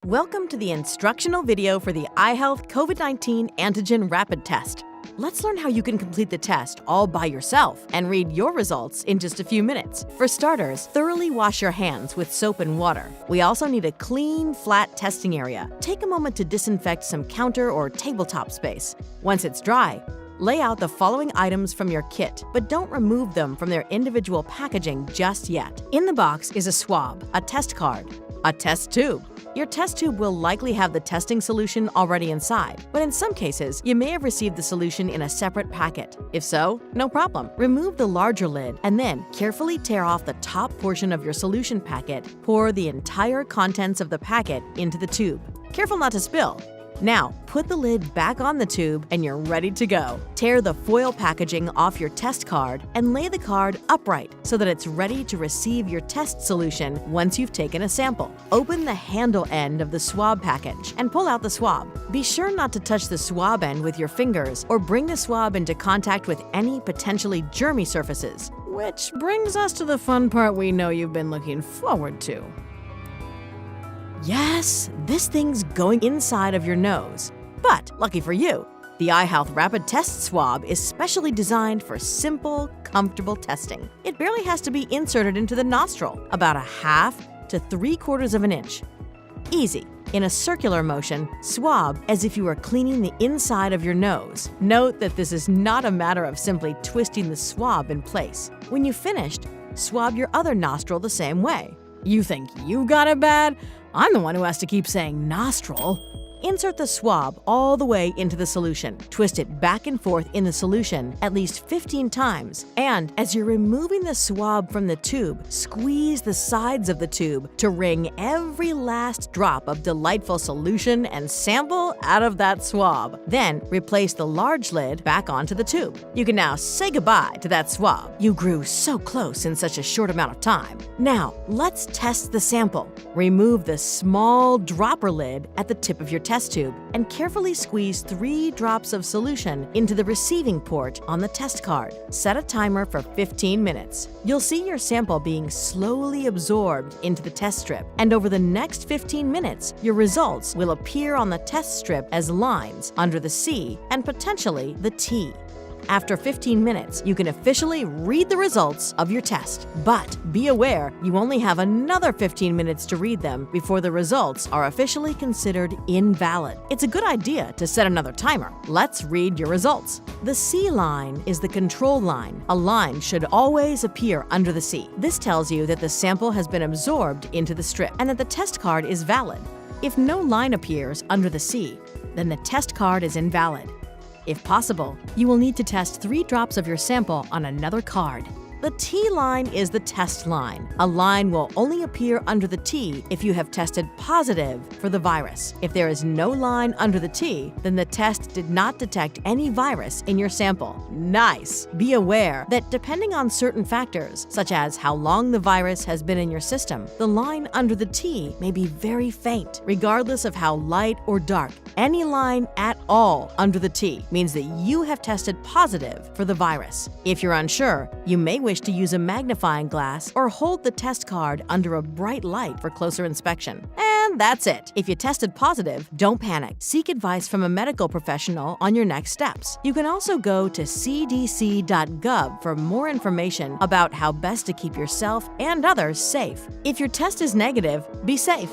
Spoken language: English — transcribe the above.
Welcome to the instructional video for the iHealth COVID-19 Antigen Rapid Test. Let's learn how you can complete the test all by yourself and read your results in just a few minutes. For starters, thoroughly wash your hands with soap and water. We also need a clean, flat testing area. Take a moment to disinfect some counter or tabletop space. Once it's dry, lay out the following items from your kit, but don't remove them from their individual packaging just yet. In the box is a swab, a test card, a test tube. Your test tube will likely have the testing solution already inside, but in some cases, you may have received the solution in a separate packet. If so, no problem. Remove the larger lid and then carefully tear off the top portion of your solution packet. Pour the entire contents of the packet into the tube. Careful not to spill. Now, put the lid back on the tube and you're ready to go. Tear the foil packaging off your test card and lay the card upright so that it's ready to receive your test solution once you've taken a sample. Open the handle end of the swab package and pull out the swab. Be sure not to touch the swab end with your fingers or bring the swab into contact with any potentially germy surfaces. Which brings us to the fun part we know you've been looking forward to. Yes, this thing's going inside of your nose. But, lucky for you, the iHealth Rapid Test Swab is specially designed for simple, comfortable testing. It barely has to be inserted into the nostril, about 1/2 to 3/4 of an inch. Easy. In a circular motion, swab as if you were cleaning the inside of your nose. Note that this is not a matter of simply twisting the swab in place. When you've finished, swab your other nostril the same way. You think you got it bad? I'm the one who has to keep saying nostril. Insert the swab all the way into the solution. Twist it back and forth in the solution at least 15 times. And as you're removing the swab from the tube, squeeze the sides of the tube to wring every last drop of delightful solution and sample out of that swab. Then replace the large lid back onto the tube. You can now say goodbye to that swab. You grew so close in such a short amount of time. Now, let's test the sample. Remove the small dropper lid at the tip of your test tube and carefully squeeze 3 drops of solution into the receiving port on the test card. Set a timer for 15 minutes. You'll see your sample being slowly absorbed into the test strip, and over the next 15 minutes, your results will appear on the test strip as lines under the C and potentially the T. After 15 minutes, you can officially read the results of your test. But be aware, you only have another 15 minutes to read them before the results are officially considered invalid. It's a good idea to set another timer. Let's read your results. The C line is the control line. A line should always appear under the C. This tells you that the sample has been absorbed into the strip and that the test card is valid. If no line appears under the C, then the test card is invalid. If possible, you will need to test 3 drops of your sample on another card. The T line is the test line. A line will only appear under the T if you have tested positive for the virus. If there is no line under the T, then the test did not detect any virus in your sample. Nice! Be aware that depending on certain factors, such as how long the virus has been in your system, the line under the T may be very faint, regardless of how light or dark. Any line at all under the T means that you have tested positive for the virus. If you're unsure, you may wish to use a magnifying glass or hold the test card under a bright light for closer inspection. And that's it. If you tested positive, don't panic. Seek advice from a medical professional on your next steps. You can also go to cdc.gov for more information about how best to keep yourself and others safe. If your test is negative, be safe.